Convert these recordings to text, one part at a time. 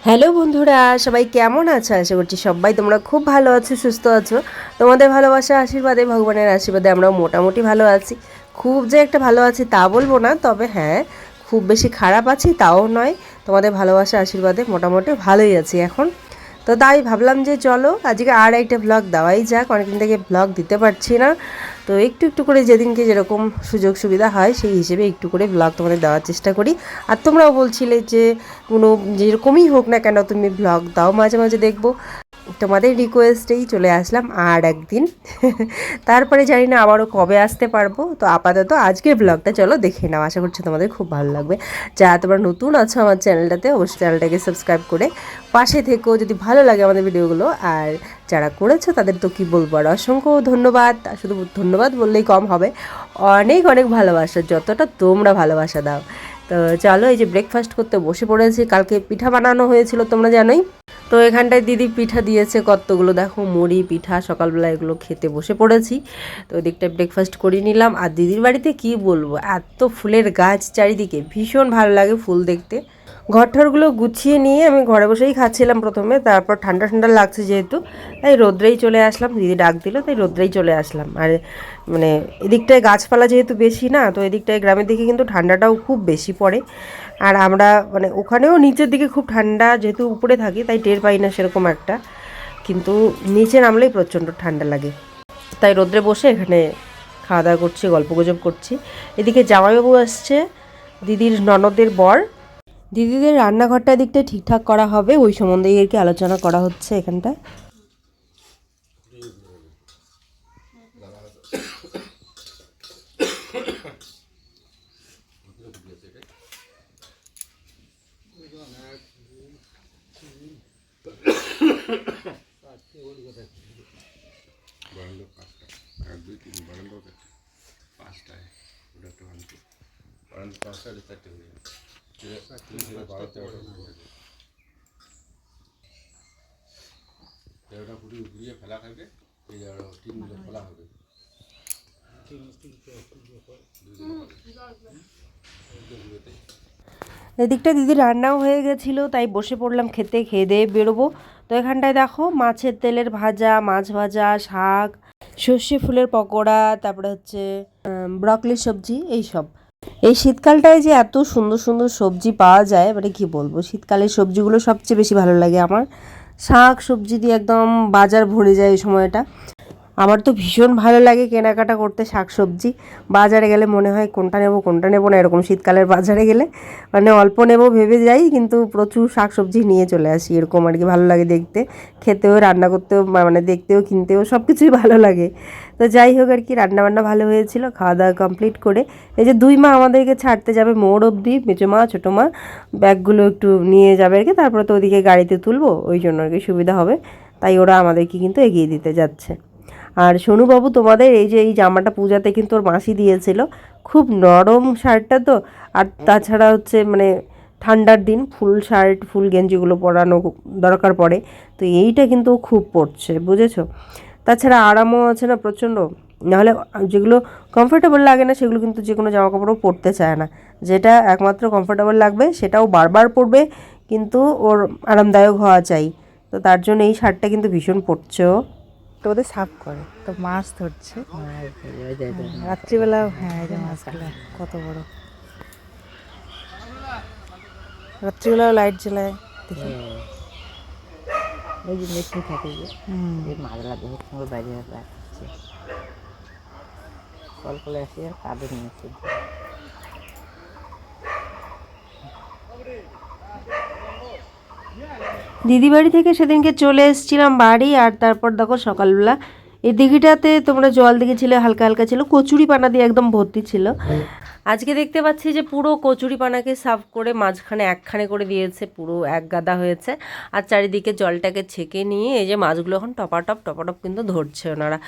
Hello বন্ধুরা, সবাই কেমন আছো? আশা করছি সবাই তোমরা খুব ভালো আছো, সুস্থ আছো। তোমাদের ভালোবাসা আশীর্বাদে, ভগবানের আশীর্বাদে আমরাও মোটামুটি ভালো আছি। খুব যে একটা ভালো আছি তা বলবো না, তবে হ্যাঁ খুব বেশি খারাপ আছি তাও নয়। তোমাদের ভালোবাসা আশীর্বাদে মোটামুটি ভালোই আছি এখন। তো তাই ভাবলাম যে চলো আজকে আর একটা ব্লগ দেওয়াই যাক, অনেকদিন থেকে ব্লগ দিতে পারছি না। তো একটু একটু করে যেদিনকে যেরকম সুযোগ সুবিধা হয় সেই হিসেবে একটু করে ব্লগ তোমাদের দেওয়ার চেষ্টা করি। আর তোমরাও বলছিলে যে কোনো যেরকমই হোক না কেন তুমি ব্লগ দাও, মাঝে মাঝে দেখবো। তোমাদের রিকোয়েস্টেই চলে আসলাম আর একদিন। তারপরে জানি না আবারও কবে আসতে পারবো। তো আপাতত আজকের ব্লগটা চলো দেখে নাও, আশা করছি তোমাদের খুব ভালো লাগবে। যারা তোমরা নতুন আছো আমার চ্যানেলটাতে, অবশ্যই চ্যানেলটাকে সাবস্ক্রাইব করে পাশে থেকো যদি ভালো লাগে আমাদের ভিডিওগুলো। আর যারা করেছো তাদের তো কী বলবো, আর অসংখ্য ধন্যবাদ। শুধু ধন্যবাদ বললেই কম হবে, অনেক অনেক ভালোবাসা, যতটা তোমরা ভালোবাসা দাও। তো চলো, এই যে ব্রেকফাস্ট করতে বসে পড়েছি। কালকে পিঠা বানানো হয়েছিল তোমরা জানোই। তো এখানটায় দিদি পিঠা দিয়েছে কতগুলো, দেখো মুড়ি পিঠা, সকালবেলা এগুলো খেতে বসে পড়েছি। তো ওদিকটায় ব্রেকফাস্ট করে নিলাম। আর দিদির বাড়িতে কি বলবো, এত ফুলের গাছ চারিদিকে, ভীষণ ভালো লাগে ফুল দেখতে। ঘরঠরগুলো গুছিয়ে নিয়ে আমি ঘরে বসেই খাচ্ছিলাম প্রথমে, তারপর ঠান্ডা ঠান্ডা লাগছে যেহেতু, তাই রোদ্রেই চলে আসলাম। দিদি ডাক দিল তাই রোদ্রেই চলে আসলাম। আর মানে এদিকটায় গাছপালা যেহেতু বেশি না, তো এদিকটায় গ্রামের দিকে কিন্তু ঠান্ডাটাও খুব বেশি পড়ে। আর আমরা মানে ওখানেও নিচের দিকে খুব ঠান্ডা, যেহেতু উপরে থাকি তাই টের পাই না সেরকম একটা, কিন্তু নিচে নামলেই প্রচণ্ড ঠান্ডা লাগে। তাই রোদ্রে বসে এখানে খাওয়া দাওয়া করছি, গল্পগুজব করছি। এদিকে জামাইবাবু আসছে, দিদির ননদের বর। দিদিদের রান্নাঘরটা দিকটা ঠিকঠাক করা হবে, ওই সম্বন্ধেই আর কি আলোচনা করা হচ্ছে এখানটায়। এদিকটা দিদি রান্নাও হয়ে গেছিলো, তাই বসে পড়লাম খেতে। খেয়ে দিয়ে বেরোবো। তো এখানটায় দেখো মাছের তেলের ভাজা, মাছ ভাজা, শাক, সর্ষে ফুলের পকোড়া, তারপরে হচ্ছে ব্রকলি সবজি, এইসব। এই শীতকালটায় যে এত সুন্দর সুন্দর সবজি পাওয়া যায়, মানে কি বলবো, শীতকালের সবজিগুলো সবচেয়ে বেশি ভালো লাগে আমার। শাক সবজি দিয়ে একদম বাজার ভরে যায় এই সময়টা। আমার তো ভীষণ ভালো লাগে কেনাকাটা করতে শাক সবজি। বাজারে গেলে মনে হয় কোনটা নেবো না, এরকম শীতকালের বাজারে গেলে মানে অল্প নেবো ভেবে যাই, কিন্তু প্রচুর শাক সবজি নিয়ে চলে আসি, এরকম আর কি। ভালো লাগে দেখতে, খেতেও, রান্না করতেও, মানে দেখতেও, কিনতেও, সব কিছুই ভালো লাগে। তো যাই হোক আর কি, রান্নাবান্না ভালো হয়েছিল। খাওয়া দাওয়া কমপ্লিট করে এই যে দুই মা আমাদেরকে ছাড়তে যাবে মোড় অবধি, মেজো মা ছোটো মা ব্যাগগুলো একটু নিয়ে যাবে আর কি, তারপরে তো ওদিকে গাড়িতে তুলবো, ওই জন্য আর কি সুবিধা হবে। তাই ওরা আমাদেরকে কিন্তু এগিয়ে দিতে যাচ্ছে। আর সোনুবাবু, তোমাদের এই যে এই জামাটা পূজাতে কিন্তু ওর মাসি দিয়েছিল, খুব নরম শার্টটা তো। আর তাছাড়া হচ্ছে মানে ঠান্ডার দিন ফুল শার্ট ফুল গেঞ্জিগুলো পরানো দরকার পড়ে, তো এইটা কিন্তু খুব পড়ছে, বুঝেছো। তাছাড়া আরামও আছে না প্রচণ্ড। নাহলে যেগুলো কমফোর্টেবল লাগে না সেগুলো কিন্তু যে কোনো জামা কাপড়ও পরতে চায় না। যেটা একমাত্র কমফোর্টেবল লাগবে সেটাও বারবার পরবে, কিন্তু ওর আরামদায়ক হওয়া চাই। তো তার জন্য এই শার্টটা কিন্তু ভীষণ পড়ছে ও। তো ওদের সাফ করে তো মাছ ধরছে রাত্রিবেলা। হ্যাঁ, এই যে মাছগুলো কত বড়, রাত্রিবেলাও লাইট জ্বালায় দেখি। ওই যে মেশিন থাকে যে মাছলা বহুত সময় বাইরে রাখছে, কল করে আসি আর কাঁদে নিয়েছে। দিদি বাড়ি থেকে সেদিনকে চলে এসেছিলাম বাড়ি। আর তারপর দেখো সকালবেলা এই দিঘিটাতে তোমরা জল দেখেছিলে, হালকা হালকা ছিল, কচুরি পানা দিয়ে একদম ভর্তি ছিল। আজকে দেখতে পাচ্ছি যে পুরো কচুরি পানাকে সাফ করে মাঝখানে একখানে করে দিয়েছে, পুরো এক গাদা হয়েছে। আর চারিদিকে জলটাকে ছেঁকে নিয়ে এই যে মাছগুলো এখন টপাটপ টপাটপ কিন্তু ধরছে ওনারা।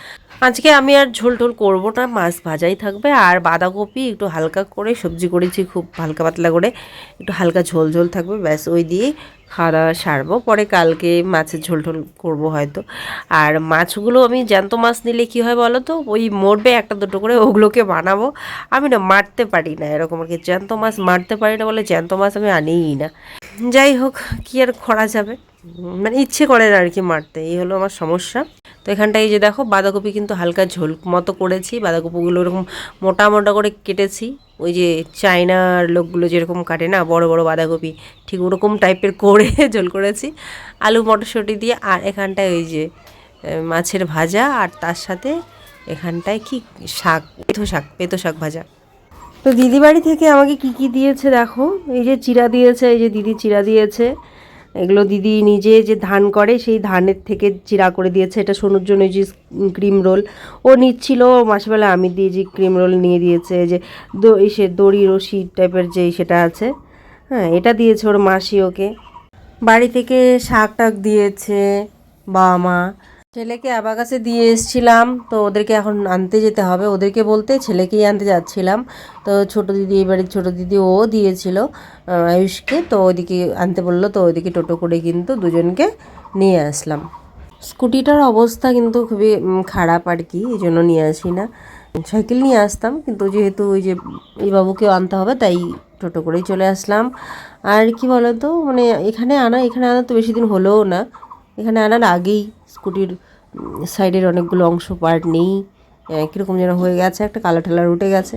আজকে আমি আর ঝোল টোল করবো না, মাছ ভাজাই থাকবে। আর বাঁধাকপি একটু হালকা করে সবজি করেছি, খুব হালকা পাতলা করে, একটু হালকা ঝোল ঝোল থাকবে, ব্যাস ওই দিয়ে খাওয়া দাওয়া সারবো। পরে কালকে মাছের ঝোল টোল করবো হয়তো। আর মাছগুলো আমি জ্যান্ত মাছ নিলে কী হয় বলো তো, ওই মরবে একটা দুটো করে, ওগুলোকে বানাবো। আমি না মারতে পারি না এরকম আর কি, জ্যান্ত মাছ মারতে পারি না বলে জ্যান্ত মাছ আমি আনিই না। যাই হোক, কি আর করা যাবে, মানে ইচ্ছে করে না আর কি মারতে, এই হলো আমার সমস্যা। তো এখানটায় এই যে দেখো বাঁধাকপি কিন্তু হালকা ঝোল মতো করেছি, বাঁধাকপিগুলো এরকম মোটা মোটা করে কেটেছি, ওই যে চায়নার লোকগুলো যেরকম কাটে না বড় বড় বাঁধাকপি, ঠিক ওরকম টাইপের করে ঝোল করেছি আলু মটরশুঁটি দিয়ে। আর এখানটায় ওই যে মাছের ভাজা, আর তার সাথে এখানটায় কি শাক, পেতো শাক ভাজা। তো দিদি বাড়ি থেকে আমাকে কি কি দিয়েছে দেখো, এই যে চিড়া দিয়েছে, এই যে দিদি চিড়া দিয়েছে, এগুলো দিদি নিজে যে ধান করে সেই ধানের থেকে চিড়া করে দিয়েছে। এটা সোনুর জন্য এই যে ক্রিম রোল ও নিচ্ছিল, মাসিবেলা আমি দিয়েছি ক্রিম রোল নিয়ে দিয়েছে, যে সে দড়ি রশি টাইপের যে সেটা আছে, হ্যাঁ এটা দিয়েছে ওর মাসি ওকে। বাড়ি থেকে শাক টাক দিয়েছে বাবা মা। ছেলেকে আবাকাসে দিয়ে এসেছিলাম, তো ওদেরকে এখন আনতে যেতে হবে, ওদেরকে বলতে ছেলেকেই আনতে যাচ্ছিলাম। তো ছোটো দিদি, এই বাড়ির ছোটো দিদি ও দিয়েছিল আয়ুষকে, তো ওইদিকে আনতে বললো, তো ওইদিকে টোটো করে কিন্তু দুজনকে নিয়ে আসলাম। স্কুটিটার অবস্থা কিন্তু খুবই খারাপ আর কি, এই জন্য নিয়ে আসি না, সাইকেল নিয়ে আসতাম, কিন্তু যেহেতু ওই যে এই বাবুকেও আনতে হবে তাই টোটো করেই চলে আসলাম। আর কি বলো তো, মানে এখানে আনা তো বেশি দিন হলোও না, এখানে আনার আগেই স্কুটির সাইডের অনেকগুলো অংশ পার্ট নেই, কীরকম যেন হয়ে গেছে, একটা কালার ঠালার উঠে গেছে।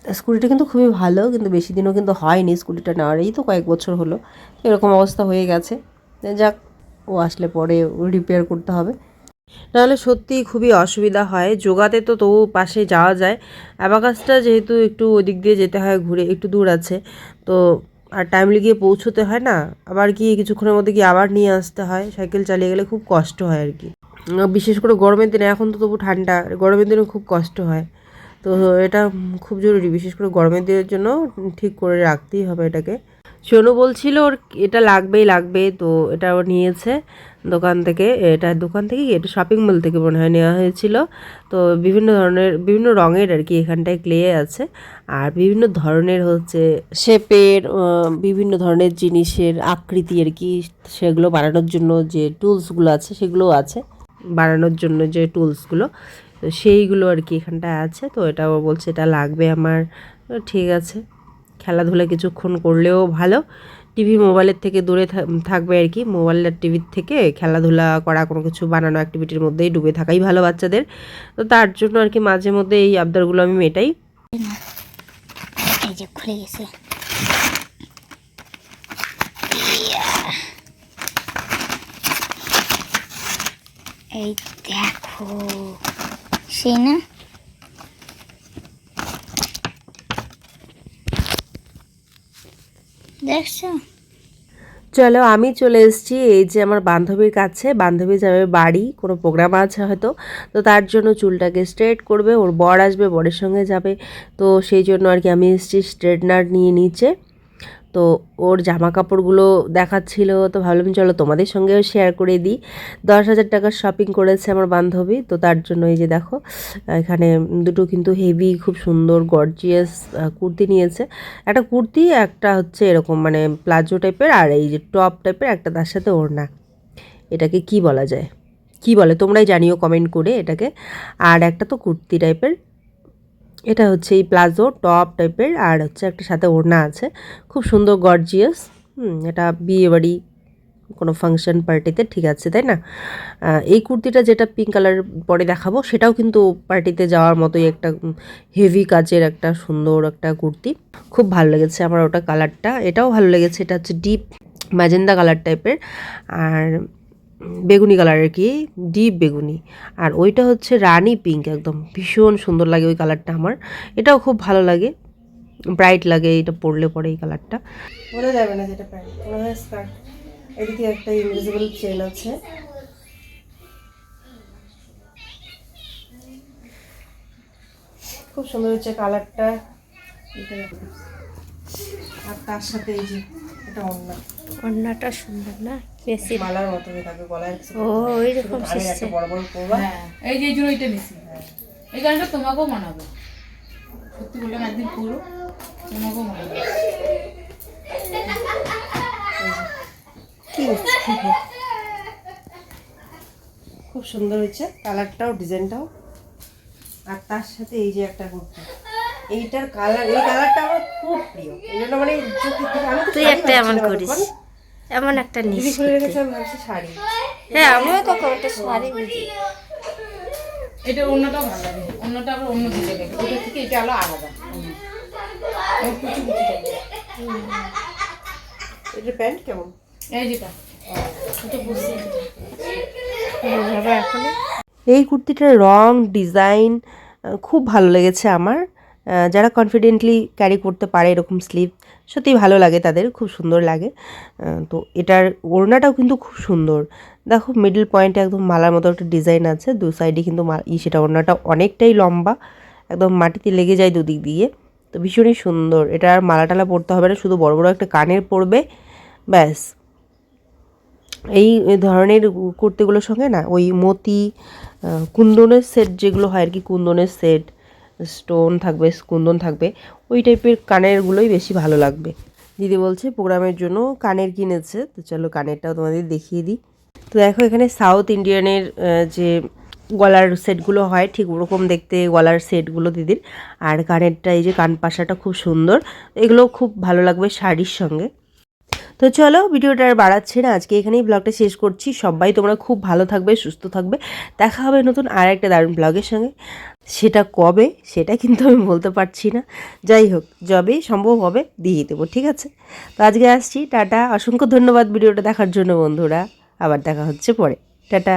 স্কুটিটা কিন্তু খুবই ভালো, কিন্তু বেশি দিনও কিন্তু হয়নি স্কুটিটা নেওয়ার, এই তো কয়েক বছর হলো, এরকম অবস্থা হয়ে গেছে। যাক, ও আসলে পরে রিপেয়ার করতে হবে, নাহলে সত্যিই খুবই অসুবিধা হয়। যোগাতে তো তবু পাশে যাওয়া যায়, অ্যাবাকাসটা যেহেতু একটু ওদিক দিয়ে যেতে হয়, ঘুরে একটু দূর আছে, তো আর টাইমলি গিয়ে পৌঁছতে হয় না, আবার কি কিছুক্ষণের মধ্যে গিয়ে আবার নিয়ে আসতে হয়, সাইকেল চালিয়ে গেলে খুব কষ্ট হয় আর কি। বিশেষ করে গরমের দিনে, এখন তো তবু ঠান্ডা, গরমের দিনে খুব কষ্ট হয়। তো এটা খুব জরুরি, বিশেষ করে গরমের দিনের জন্য ঠিক করে রাখতেই হবে এটাকে। সোনু বলছিল ওর এটা লাগবে, তো এটা ও নিয়েছে দোকান থেকে, এটা শপিং মল থেকে মনে হয় নেওয়া হয়েছিল। তো বিভিন্ন রঙের আর কি এখানটায় ক্লে আছে, আর বিভিন্ন ধরনের হচ্ছে শেপের, বিভিন্ন ধরনের জিনিসের আকৃতি আর কি, সেগুলো বানানোর জন্য যে টুলসগুলো আছে সেগুলোও আছে, বানানোর জন্য যে টুলসগুলো, তো সেইগুলো আর কি এখানটায় আছে। তো এটাও বলছে এটা লাগবে আমার, ঠিক আছে, খেলাধুলা কিছুক্ষণ করলেও ভালো, টিভি মোবাইলের থেকে দূরে থাকবে আর কি, মোবাইল আর টিভির থেকে খেলাধুলা করা, কোনো কিছু বানানো অ্যাক্টিভিটির মধ্যেই ডুবে থাকাই ভালো বাচ্চাদের। তো তার জন্য আর কি মাঝে মধ্যে এই আবদারগুলো আমি মেটাই। এই যে খুলে গেছে, এই দেখো, সেই না দেখছো। চলো আমি চলে এসেছি এই যে আমার বান্ধবীর কাছে, বান্ধবী যাবে বাড়ি, কোনো প্রোগ্রাম আছে হয়তো, তো তার জন্য চুলটাকে স্ট্রেট করবে, ওর বর আসবে, বরের সঙ্গে যাবে, তো সেই জন্য আর কি আমি এসেছি স্ট্রেটনার নিয়ে নিচে। তো ওর জামা কাপড়গুলো দেখাচ্ছিল, তো ভাবলাম চলো তোমাদের সঙ্গেও শেয়ার করে দিই। 10,000 টাকার শপিং করেছে আমার বান্ধবী, তো তার জন্য এই যে দেখো এখানে দুটো কিন্তু হেভি খুব সুন্দর গর্জিয়াস কুর্তি নিয়েছে, একটা কুর্তি, একটা হচ্ছে এরকম মানে প্লাজো টাইপের, আর এই যে টপ টাইপের একটা, তার সাথে ওড়না, এটাকে কি বলা যায়, কি বলে তোমরাই জানিও কমেন্ট করে এটাকে। আর একটা তো কুর্তি টাইপের, এটা হচ্ছে এই প্লাজো টপ টাইপের, আর হচ্ছে একটা সাথে ওড়না আছে, খুব সুন্দর গর্জিয়াস। এটা বিয়ে বাড়ি কোনো ফাংশন পার্টিতে ঠিক আছে, তাই না? এই কুর্তিটা যেটা পিঙ্ক কালার পরে দেখাবো, সেটাও কিন্তু পার্টিতে যাওয়ার মতোই একটা হেভি কাজের একটা সুন্দর একটা কুর্তি, খুব ভালো লেগেছে আমার ওটা কালারটা, এটাও ভালো লেগেছে, এটা হচ্ছে ডিপ ম্যাজেন্ডা কালার টাইপের, আর বেগুনি কালার আর কি, ডিপ বেগুনি, আর ওইটা হচ্ছে রানি পিঙ্ক, একদম ভীষণ সুন্দর লাগে ওই কালারটা আমার, এটাও খুব ভালো লাগে, ব্রাইট লাগে এটা পরলে পরে এই কালারটা। বলা যাবে না যেটা প্যান্ট, মনে হয় স্কার্ট। এদিকে একটা ইনভিজিবল চেন আছে, খুব সুন্দর হচ্ছে কালারটা, আর তার সাথে এই যে এটা ওড়নাটা সুন্দর না, বেশি মালার মতো হয়ে থাকে গলায়, ও এইরকম একটা বড় বড় করবা। এই যে জন্য এটা বেশি, এই গানটা তোমাকেও মানাবে, সত্যি বললাম একদিন পুরো তোমাকেও মানাবে। খুব সুন্দর হয়েছে কালারটাও, ডিজাইনটাও, আর তার সাথে এই যে একটা কুর্তি, এইটার কালার, এই কালারটা আমার খুব প্রিয়, এই জন্য মানে তুই একটা এমন করিস, এমন একটা নিস খুলে রেখেছে আমি ভাবছি শাড়ি। হ্যাঁ আমিও তো একটা শাড়ি বুঝি এটা অন্যটাও ভালো লাগে, অন্যটা আবার অন্য দিকে দেখে, ওটা থেকে এটা হলো আলাদা। এটা প্যান্ট কেমন? এই যেটা বোঝাবো এখন এই কুর্তিটার রং ডিজাইন খুব ভালো লেগেছে আমার। যারা কনফিডেন্টলি ক্যারি করতে পারে এরকম স্লিভ, সত্যি ভালো লাগে তাদের, খুব সুন্দর লাগে। তো এটার ওড়নাটাও কিন্তু খুব সুন্দর। দেখো মিডল পয়েন্টে একদম মালার মতো একটা ডিজাইন আছে, দু সাইডে কিন্তু সেটা ওড়নাটা অনেকটাই লম্বা, একদম মাটিতে লেগে যায় দুদিক দিয়ে। তো ভীষণই সুন্দর। এটা আর মালা টালা পরতে হবে না, শুধু বড় বড় একটা কানের পরবে, ব্যাস। এই ধরনের কুর্তিগুলোর সঙ্গে না ওই মতি কুন্দনের সেট যেগুলো হয় আর কি, কুন্দনের সেট, স্টোন থাকবে, কুন্দন থাকবে, ওই টাইপের কানেরগুলোই বেশি ভালো লাগবে। দিদি বলছে প্রোগ্রামের জন্য কানের কিনেছে, তো চলো কানেরটাও তোমাদের দেখিয়ে দিই। তো দেখো এখানে সাউথ ইন্ডিয়ানের যে গলার সেটগুলো হয় ঠিক ওরকম দেখতে গলার সেটগুলো দিদির। আর কানেরটা এই যে কানপাশাটা খুব সুন্দর, এগুলো খুব ভালো লাগবে শাড়ির সঙ্গে। তো চলো ভিডিওটা আর বাড়াচ্ছি না, আজকে এখানেই ব্লগটা শেষ করছি। সবাই তোমরা খুব ভালো থাকবে, সুস্থ থাকবে। দেখা হবে নতুন আর একটা দারুণ ব্লগের সঙ্গে। সেটা কবে সেটা কিন্তু আমি বলতে পারছি না, যাই হোক যবে সম্ভব হবে দিয়ে দেবো, ঠিক আছে? তো আজকে আসছি, টাটা। অসংখ্য ধন্যবাদ ভিডিওটা দেখার জন্য বন্ধুরা, আবার দেখা হচ্ছে পরে, টাটা।